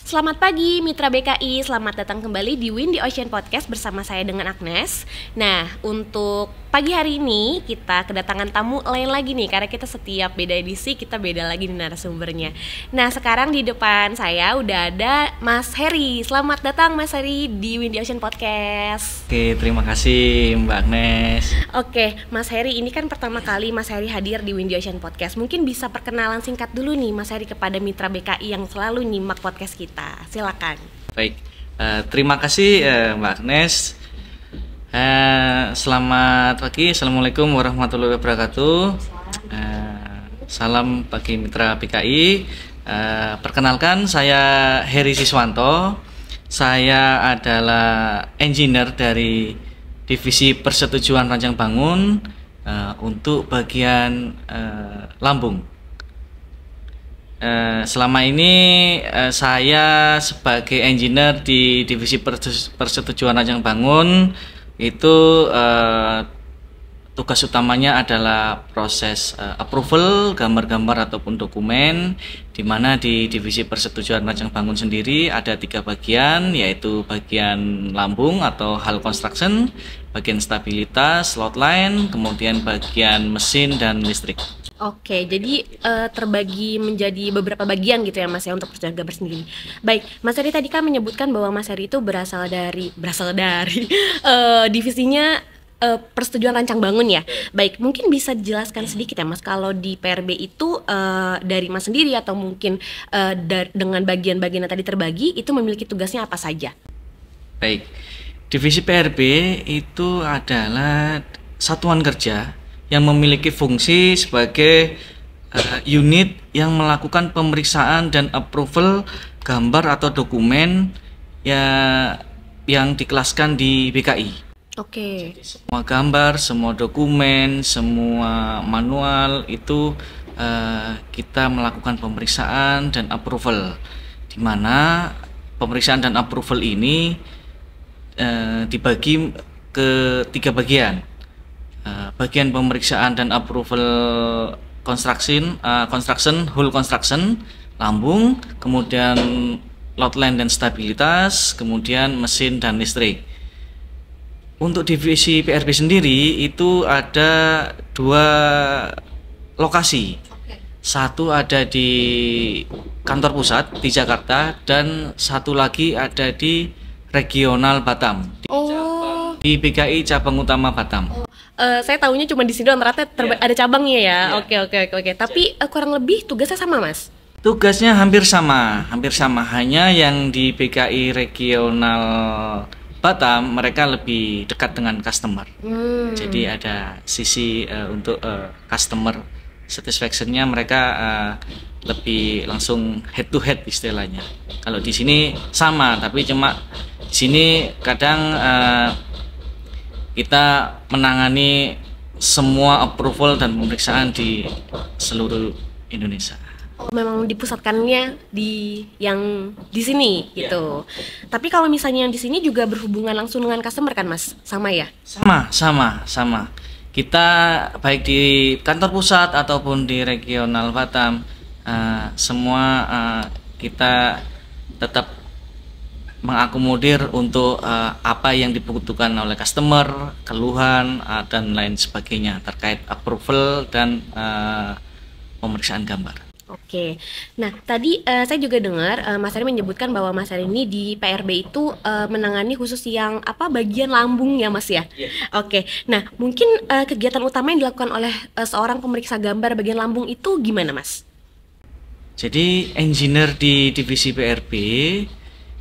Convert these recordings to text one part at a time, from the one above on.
Selamat pagi Mitra BKI, selamat datang kembali di Win the Ocean Podcast bersama saya dengan Agnes. Nah, untuk pagi hari ini kita kedatangan tamu lain lagi nih, karena kita setiap beda edisi kita beda lagi nih narasumbernya. Nah, sekarang di depan saya udah ada Mas Heri. Selamat datang Mas Heri di Win the Ocean Podcast. Oke, terima kasih Mbak Agnes. Oke, Mas Heri, ini kan pertama kali Mas Heri hadir di Win the Ocean Podcast. Mungkin bisa perkenalan singkat dulu nih Mas Heri kepada Mitra BKI yang selalu nyimak podcast kita. Silakan. Baik, terima kasih Mbak Agnes. Selamat pagi, Assalamualaikum warahmatullahi wabarakatuh. Salam bagi Mitra BKI. Perkenalkan, saya Heri Siswanto. Saya adalah engineer dari Divisi Persetujuan Rancang Bangun untuk bagian lambung. Selama ini saya sebagai engineer di Divisi Persetujuan Rancang Bangun itu tugas utamanya adalah proses approval gambar-gambar ataupun dokumen, di mana di Divisi Persetujuan Rancang Bangun sendiri ada 3 bagian, yaitu bagian lambung atau hull construction, bagian stabilitas, load line, kemudian bagian mesin dan listrik. Oke, jadi terbagi menjadi beberapa bagian gitu ya Mas ya untuk persetujuan gambar sendiri. Baik, Mas Heri tadi kan menyebutkan bahwa Mas Heri itu berasal dari divisinya persetujuan rancang bangun ya. Baik, mungkin bisa dijelaskan sedikit ya Mas, kalau di PRB itu dari Mas sendiri atau mungkin dengan bagian-bagian yang tadi terbagi itu memiliki tugasnya apa saja? Baik, divisi PRB itu adalah satuan kerja yang memiliki fungsi sebagai unit yang melakukan pemeriksaan dan approval gambar atau dokumen yang dikelaskan di BKI. Oke. Jadi, semua gambar, semua dokumen, semua manual itu kita melakukan pemeriksaan dan approval, di mana pemeriksaan dan approval ini dibagi ke 3 bagian. Bagian pemeriksaan dan approval construction, whole construction, lambung, kemudian load line dan stabilitas, kemudian mesin dan listrik. Untuk divisi PRB sendiri itu ada 2 lokasi. Satu ada di kantor pusat di Jakarta dan satu lagi ada di regional Batam. Di BKI cabang utama Batam. Saya tahunya cuma di sini doang, ternyata ada cabangnya ya. Yeah. Oke. Tapi kurang lebih tugasnya sama Mas? Tugasnya hampir sama. Hanya yang di BKI regional Batam mereka lebih dekat dengan customer. Jadi ada sisi untuk customer satisfaction-nya mereka lebih langsung head to head istilahnya. Kalau di sini sama, tapi cuma di sini kadang kita menangani semua approval dan pemeriksaan di seluruh Indonesia. Oh, memang dipusatkannya di yang di sini gitu. Tapi kalau misalnya yang di sini juga berhubungan langsung dengan customer kan Mas? Sama ya? Sama. Kita baik di kantor pusat ataupun di regional Batam semua kita tetap mengakomodir untuk apa yang dibutuhkan oleh customer, keluhan dan lain sebagainya terkait approval dan pemeriksaan gambar. Oke, nah tadi saya juga dengar Mas Heri menyebutkan bahwa Mas Heri ini di PRB itu menangani khusus yang bagian lambung ya Mas ya? Yeah. Oke, nah mungkin kegiatan utama yang dilakukan oleh seorang pemeriksa gambar bagian lambung itu gimana Mas? Jadi engineer di divisi PRB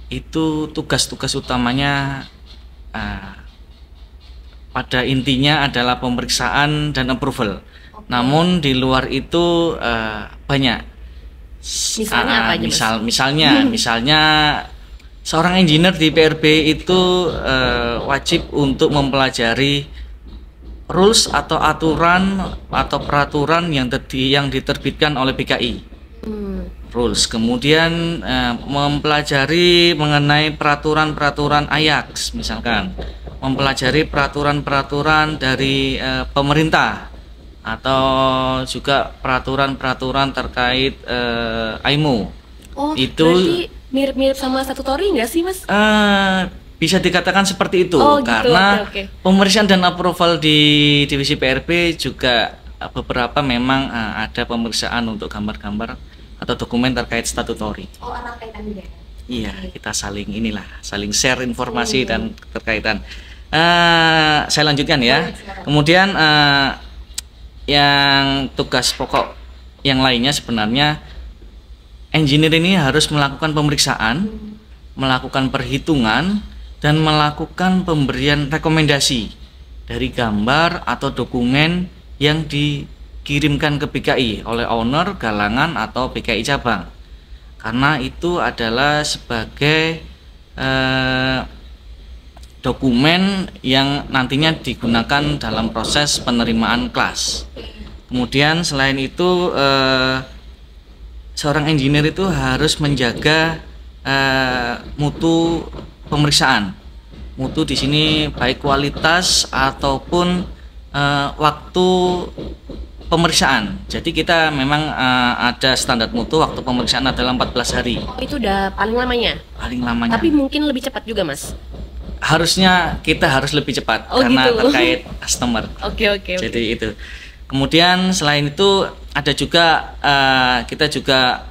itu tugas-tugas utamanya pada intinya adalah pemeriksaan dan approval. Namun di luar itu banyak. Misalnya seorang engineer di PRB itu wajib untuk mempelajari rules atau aturan atau peraturan yang diterbitkan oleh BKI. Rules, kemudian mempelajari mengenai peraturan-peraturan AYAX, misalkan mempelajari peraturan-peraturan dari pemerintah atau juga peraturan-peraturan terkait IMO. Oh, itu berarti mirip-mirip sama statutory nggak sih, Mas? bisa dikatakan seperti itu, Oh, gitu. karena Oke. pemeriksaan dan approval di divisi PRB juga beberapa memang ada pemeriksaan untuk gambar-gambar atau dokumen terkait statutory. Oh, erat kaitan juga. Iya, kita saling share informasi dan keterkaitan. Saya lanjutkan ya. Kemudian yang tugas pokok yang lainnya sebenarnya engineer ini harus melakukan pemeriksaan, melakukan perhitungan, dan melakukan pemberian rekomendasi dari gambar atau dokumen yang dikirimkan ke PKI oleh owner, galangan, atau PKI cabang. Karena itu adalah sebagai dokumen yang nantinya digunakan dalam proses penerimaan kelas. Kemudian selain itu seorang engineer itu harus menjaga mutu pemeriksaan. Mutu di sini baik kualitas ataupun waktu pemeriksaan. Jadi kita memang ada standar mutu, waktu pemeriksaan adalah 14 hari. Oh, itu udah paling lamanya. Paling lamanya. Tapi mungkin lebih cepat juga, Mas. Harusnya kita harus lebih cepat karena gitu. terkait customer. Oke. Jadi itu. Kemudian selain itu ada juga kita juga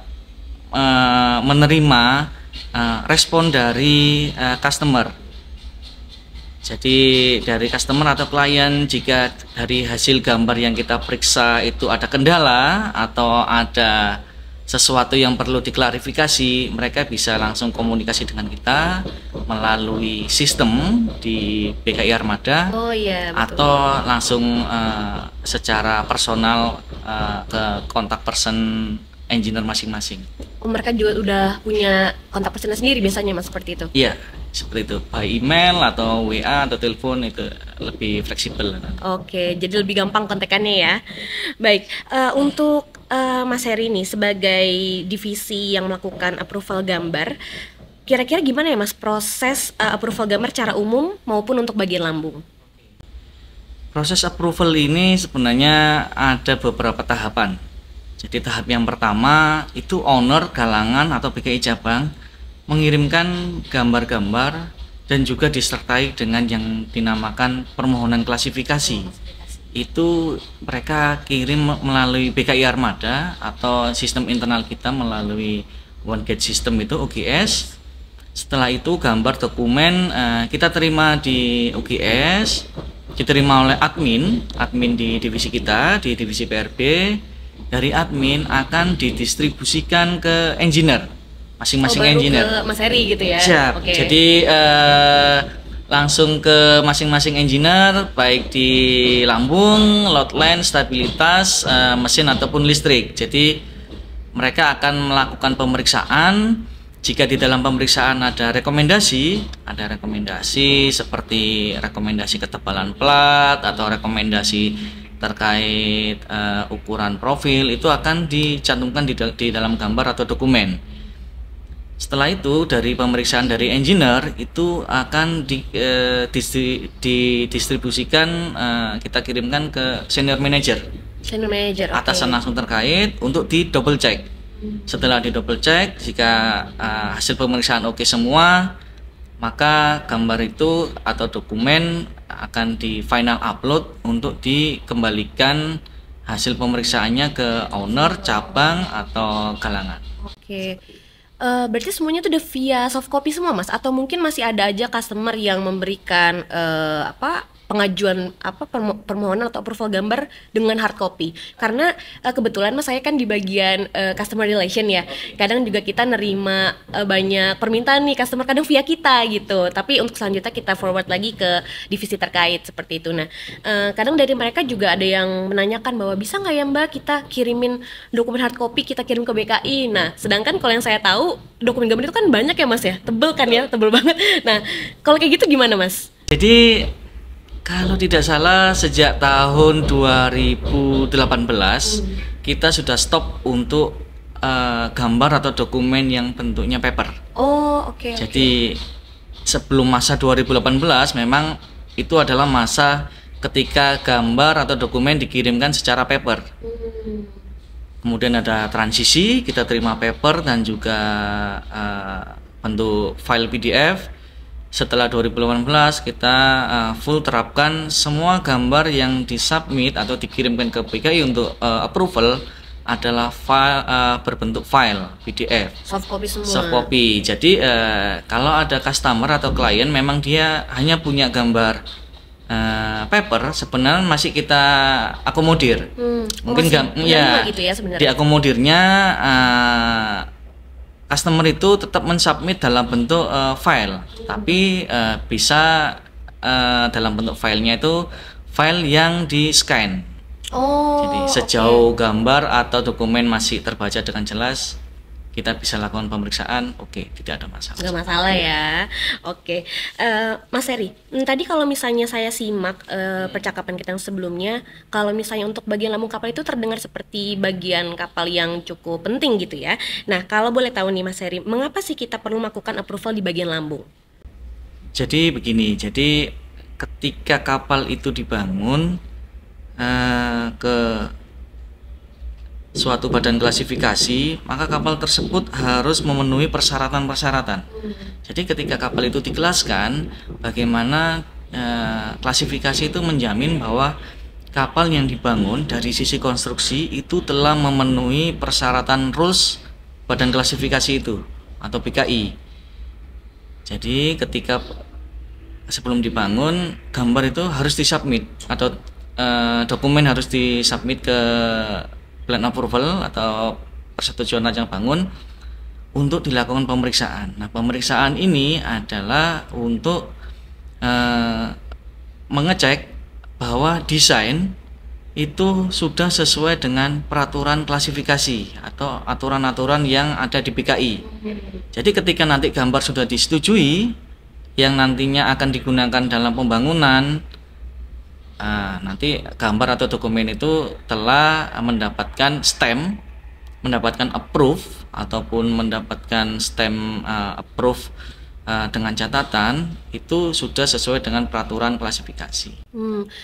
menerima respon dari customer. Jadi dari customer atau klien, jika dari hasil gambar yang kita periksa itu ada kendala atau ada sesuatu yang perlu diklarifikasi, mereka bisa langsung komunikasi dengan kita melalui sistem di BKI Armada. Oh iya, betul. Atau langsung secara personal ke kontak person engineer masing-masing. Oh, mereka juga udah punya kontak personnya sendiri biasanya, Mas, seperti itu? Iya, seperti itu. By email atau WA atau telepon itu lebih fleksibel. Oke, jadi lebih gampang kontekannya ya. Baik, untuk Mas Heri nih sebagai divisi yang melakukan approval gambar, kira-kira gimana ya Mas proses approval gambar secara umum maupun untuk bagian lambung? Proses approval ini sebenarnya ada beberapa tahapan. Jadi tahap yang pertama itu owner, galangan atau BKI cabang mengirimkan gambar-gambar dan juga disertai dengan yang dinamakan permohonan klasifikasi. Itu mereka kirim melalui BKI Armada atau sistem internal kita melalui One Gate System itu OGS. Setelah itu gambar dokumen kita terima di OGS, diterima oleh admin di divisi kita, di divisi PRB. Dari admin akan didistribusikan ke engineer, masing-masing engineer. Ke Mas Heri gitu ya? Siap. Oke. Jadi langsung ke masing-masing engineer, baik di lambung, load line, stabilitas, mesin ataupun listrik. Jadi mereka akan melakukan pemeriksaan. Jika di dalam pemeriksaan ada rekomendasi seperti rekomendasi ketebalan plat atau rekomendasi terkait ukuran profil, itu akan dicantumkan di dalam gambar atau dokumen. Setelah itu dari pemeriksaan dari engineer itu akan didistribusikan, kita kirimkan ke senior manager, atasan langsung terkait untuk di double check. Setelah di double check, jika hasil pemeriksaan oke semua, maka gambar itu atau dokumen akan di final upload untuk dikembalikan hasil pemeriksaannya ke owner, cabang, atau galangan. Oke. Berarti semuanya itu udah via soft copy semua, Mas? Atau mungkin masih ada aja customer yang memberikan pengajuan permohonan atau approval gambar dengan hard copy? Karena kebetulan Mas saya kan di bagian customer relation ya. Kadang juga kita nerima banyak permintaan nih customer, kadang via kita gitu. Tapi untuk selanjutnya kita forward lagi ke divisi terkait seperti itu. Nah, kadang dari mereka juga ada yang menanyakan bahwa bisa nggak ya Mbak kita kirimin dokumen hard copy, kita kirim ke BKI. Nah, sedangkan kalau yang saya tahu dokumen gambar itu kan banyak ya Mas ya, tebel kan ya, tebel banget. Nah, kalau kayak gitu gimana Mas? Jadi kalau tidak salah sejak tahun 2018 kita sudah stop untuk gambar atau dokumen yang bentuknya paper. Oh, oke. Jadi sebelum masa 2018 memang itu adalah masa ketika gambar atau dokumen dikirimkan secara paper. Kemudian ada transisi, kita terima paper dan juga bentuk file PDF. Setelah 2018 kita full terapkan semua gambar yang disubmit atau dikirimkan ke PKI untuk approval adalah file berbentuk file PDF, soft copy semua. Soft copy. Jadi kalau ada customer atau klien memang dia hanya punya gambar paper, sebenarnya masih kita akomodir. Mungkin ya, gitu ya sebenarnya. Diakomodirnya customer itu tetap mensubmit dalam bentuk file, tapi bisa dalam bentuk filenya itu file yang di scan. Jadi sejauh gambar atau dokumen masih terbaca dengan jelas, kita bisa lakukan pemeriksaan, tidak ada masalah. Nggak masalah ya. Mas Heri, tadi kalau misalnya saya simak percakapan kita yang sebelumnya, kalau misalnya untuk bagian lambung kapal itu terdengar seperti bagian kapal yang cukup penting gitu ya. Nah, kalau boleh tahu nih Mas Heri, mengapa sih kita perlu melakukan approval di bagian lambung? Jadi begini, jadi ketika kapal itu dibangun ke suatu badan klasifikasi, maka kapal tersebut harus memenuhi persyaratan-persyaratan. Jadi ketika kapal itu dikelaskan, bagaimana klasifikasi itu menjamin bahwa kapal yang dibangun dari sisi konstruksi itu telah memenuhi persyaratan rules badan klasifikasi itu atau PKI. Jadi ketika sebelum dibangun, gambar itu harus disubmit atau dokumen harus disubmit ke plan approval atau persetujuan rancang bangun untuk dilakukan pemeriksaan. Nah, pemeriksaan ini adalah untuk mengecek bahwa desain itu sudah sesuai dengan peraturan klasifikasi atau aturan-aturan yang ada di PKI. Jadi ketika nanti gambar sudah disetujui yang nantinya akan digunakan dalam pembangunan, nanti gambar atau dokumen itu telah mendapatkan stamp, mendapatkan approve ataupun mendapatkan stamp approve dengan catatan itu sudah sesuai dengan peraturan klasifikasi.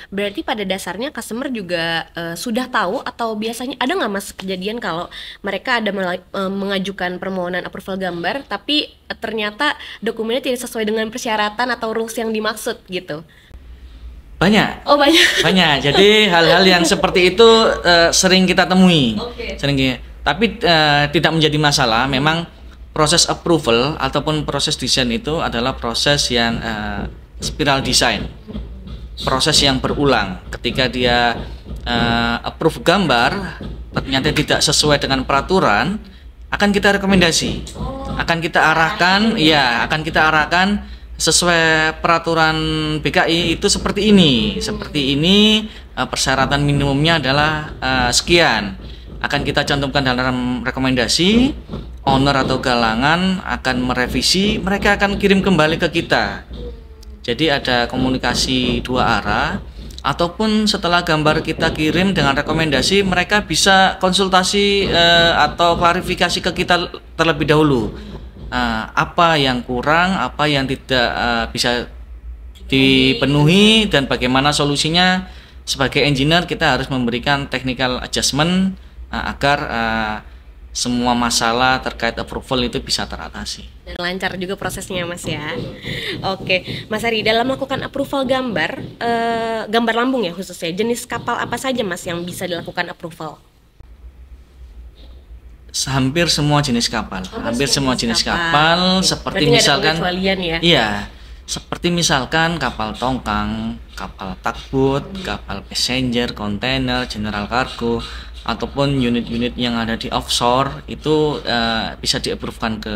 Berarti pada dasarnya customer juga sudah tahu, atau biasanya ada nggak Mas kejadian kalau mereka ada mengajukan permohonan approval gambar tapi ternyata dokumennya tidak sesuai dengan persyaratan atau rules yang dimaksud gitu? Banyak. Banyak. Banyak. Jadi hal-hal yang seperti itu sering kita temui. Tapi tidak menjadi masalah. Memang proses approval ataupun proses desain itu adalah proses yang spiral design. Proses yang berulang. Ketika dia approve gambar ternyata tidak sesuai dengan peraturan, akan kita rekomendasi. Akan kita arahkan sesuai peraturan BKI itu seperti ini, persyaratan minimumnya adalah sekian. Akan kita cantumkan dalam rekomendasi, owner atau galangan akan merevisi, mereka akan kirim kembali ke kita. Jadi ada komunikasi dua arah, ataupun setelah gambar kita kirim dengan rekomendasi, mereka bisa konsultasi atau klarifikasi ke kita terlebih dahulu. Apa yang kurang, apa yang tidak bisa dipenuhi, dan bagaimana solusinya. Sebagai engineer kita harus memberikan technical adjustment agar semua masalah terkait approval itu bisa teratasi. Dan lancar juga prosesnya Mas ya. Mas Heri, dalam melakukan approval gambar, gambar lambung ya khususnya, jenis kapal apa saja Mas yang bisa dilakukan approval? Hampir semua jenis kapal, seperti misalkan, seperti misalkan kapal tongkang, kapal tugboat, kapal passenger, kontainer, general cargo, ataupun unit-unit yang ada di offshore itu bisa di-approve-kan ke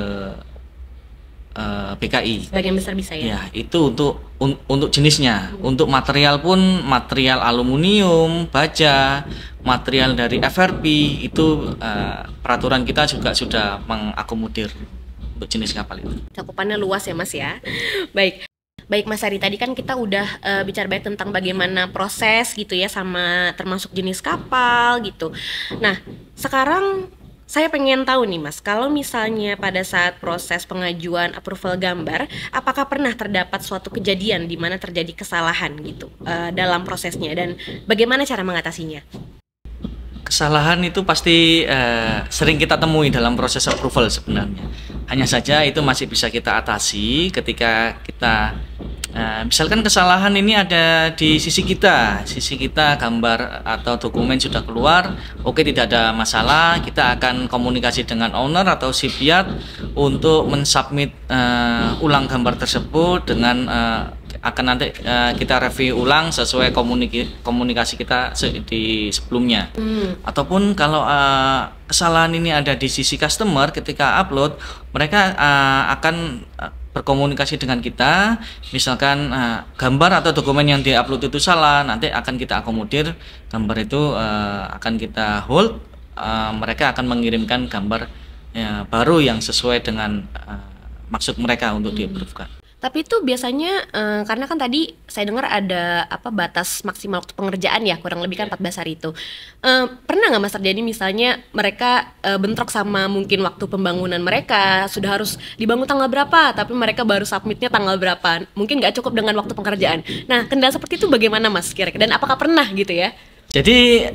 BKI. Sebagian besar bisa ya? Ya, itu untuk jenisnya. Untuk material pun material aluminium, baja, material dari FRP itu peraturan kita juga sudah mengakomodir untuk jenis kapal itu. Cakupannya luas ya Mas ya. Baik Mas Heri, tadi kan kita udah bicara banyak tentang bagaimana proses gitu ya, sama termasuk jenis kapal gitu. Nah, sekarang saya pengen tahu nih Mas, kalau misalnya pada saat proses pengajuan approval gambar, apakah pernah terdapat suatu kejadian di mana terjadi kesalahan gitu dalam prosesnya, dan bagaimana cara mengatasinya? Kesalahan itu pasti sering kita temui dalam proses approval sebenarnya. Hanya saja itu masih bisa kita atasi ketika kita misalkan kesalahan ini ada di sisi kita gambar atau dokumen sudah keluar, oke, tidak ada masalah, kita akan komunikasi dengan owner atau si Piat untuk mensubmit ulang gambar tersebut dengan akan nanti kita review ulang sesuai komunikasi kita di sebelumnya. Ataupun kalau kesalahan ini ada di sisi customer, ketika upload mereka akan berkomunikasi dengan kita, misalkan gambar atau dokumen yang diupload itu salah, nanti akan kita akomodir, gambar itu akan kita hold, mereka akan mengirimkan gambar baru yang sesuai dengan maksud mereka untuk di-approve-kan. Tapi itu biasanya karena kan tadi saya dengar ada batas maksimal waktu pengerjaan ya, kurang lebih kan 14 hari itu. Pernah nggak Mas terjadi misalnya mereka bentrok sama mungkin waktu pembangunan mereka, sudah harus dibangun tanggal berapa, tapi mereka baru submitnya tanggal berapa, mungkin nggak cukup dengan waktu pengerjaan. Nah, kendala seperti itu bagaimana Mas kira-kira, dan apakah pernah gitu ya? Jadi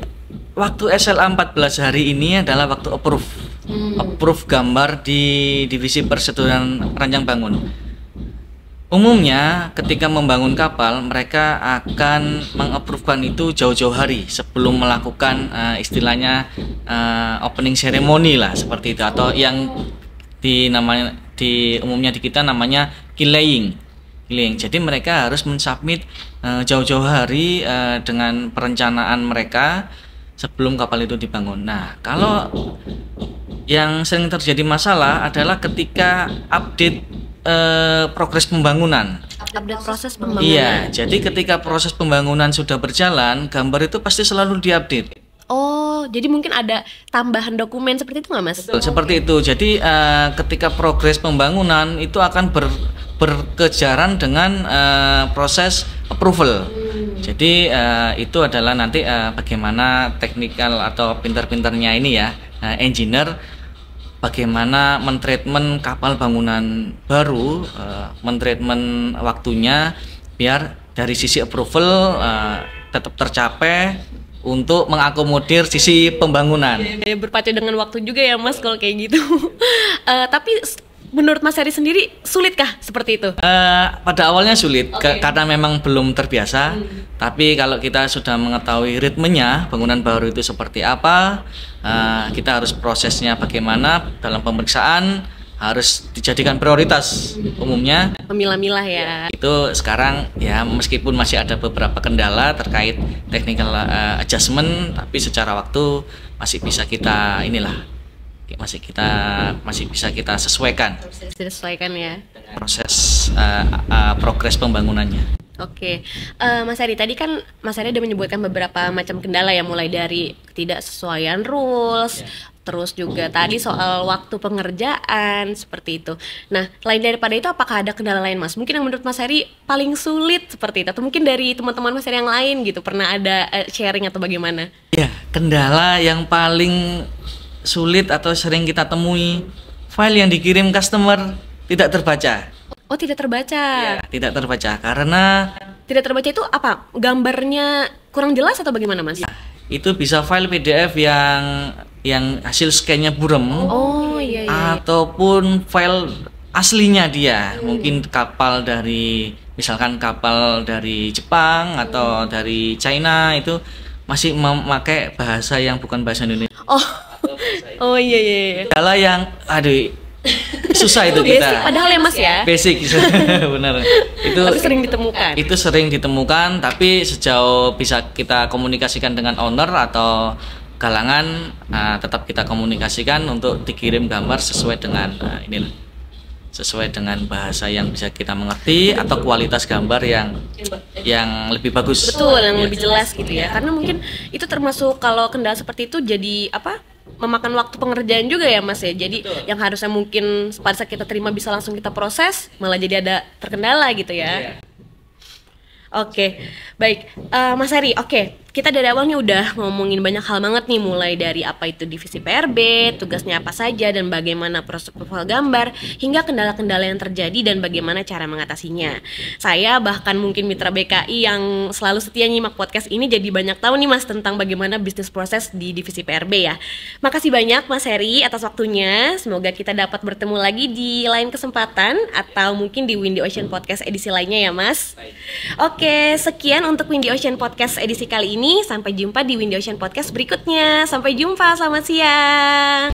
waktu SLA 14 hari ini adalah waktu approve gambar di divisi persetujuan rancang bangun. Umumnya ketika membangun kapal, mereka akan mengapprovekan itu jauh-jauh hari sebelum melakukan istilahnya opening ceremony lah, seperti itu, atau yang umumnya di kita namanya killaying. Jadi mereka harus mensubmit jauh-jauh hari dengan perencanaan mereka sebelum kapal itu dibangun. Nah, kalau yang sering terjadi masalah adalah ketika update progres pembangunan. Update proses pembangunan. Iya, jadi ketika proses pembangunan sudah berjalan, gambar itu pasti selalu diupdate. Oh, jadi mungkin ada tambahan dokumen seperti itu nggak Mas? Betul, seperti itu. Jadi ketika progres pembangunan itu akan berkejaran dengan proses approval. Jadi itu adalah nanti bagaimana teknikal atau pintar-pintarnya ini ya, engineer, bagaimana mentreatment kapal bangunan baru, mentreatment waktunya biar dari sisi approval tetap tercapai untuk mengakomodir sisi pembangunan. Berpacu dengan waktu juga ya Mas kalau kayak gitu. Tapi menurut Mas Heri sendiri sulitkah seperti itu? Pada awalnya sulit, karena memang belum terbiasa. Tapi kalau kita sudah mengetahui ritmenya bangunan baru itu seperti apa, kita harus prosesnya bagaimana dalam pemeriksaan, harus dijadikan prioritas umumnya. Memilah-milah ya. Itu sekarang ya, meskipun masih ada beberapa kendala terkait technical adjustment, tapi secara waktu masih bisa kita masih bisa kita sesuaikan. Disesuaikan ya. Proses progres pembangunannya. Oke, Mas Heri, tadi kan Mas Heri udah menyebutkan beberapa macam kendala ya, mulai dari ketidaksesuaian rules, terus juga tadi soal waktu pengerjaan, seperti itu. Nah, lain daripada itu, apakah ada kendala lain Mas? Mungkin yang menurut Mas Heri paling sulit seperti itu, atau mungkin dari teman-teman Mas Heri yang lain gitu, pernah ada sharing atau bagaimana? Ya, kendala yang paling sulit atau sering kita temui, file yang dikirim customer tidak terbaca. Oh, tidak terbaca. Ya, tidak terbaca karena tidak terbaca itu apa? Gambarnya kurang jelas atau bagaimana, Mas? Itu bisa file PDF yang hasil scan-nya buram. Oh, iya. Ataupun file aslinya dia, mungkin misalkan kapal dari Jepang atau dari China, itu masih memakai bahasa yang bukan bahasa Indonesia. Oh iya. Kendala yang susah itu kita. Basic, padahal ya Mas ya. Basic, benar. Tapi sering ditemukan. Itu sering ditemukan, tapi sejauh bisa kita komunikasikan dengan owner atau galangan, tetap kita komunikasikan untuk dikirim gambar sesuai dengan sesuai dengan bahasa yang bisa kita mengerti atau kualitas gambar yang lebih bagus. Betul, yang lebih jelas gitu ya. Karena mungkin itu termasuk, kalau kendala seperti itu jadi memakan waktu pengerjaan juga ya Mas ya. Jadi yang harusnya mungkin pada saat kita terima bisa langsung kita proses, malah jadi ada terkendala gitu ya. Oke, baik Mas Heri. kita dari awal nih udah ngomongin banyak hal banget nih, mulai dari apa itu divisi PRB, tugasnya apa saja, dan bagaimana proses profil gambar, hingga kendala-kendala yang terjadi dan bagaimana cara mengatasinya. Saya bahkan mungkin mitra BKI yang selalu setia nyimak podcast ini jadi banyak tahu nih Mas tentang bagaimana bisnis proses di divisi PRB ya. Makasih banyak Mas Heri atas waktunya. Semoga kita dapat bertemu lagi di lain kesempatan atau mungkin di Windy Ocean Podcast edisi lainnya ya Mas. Oke, sekian untuk Windy Ocean Podcast edisi kali ini. Sampai jumpa di Windy Ocean Podcast berikutnya. Sampai jumpa, selamat siang.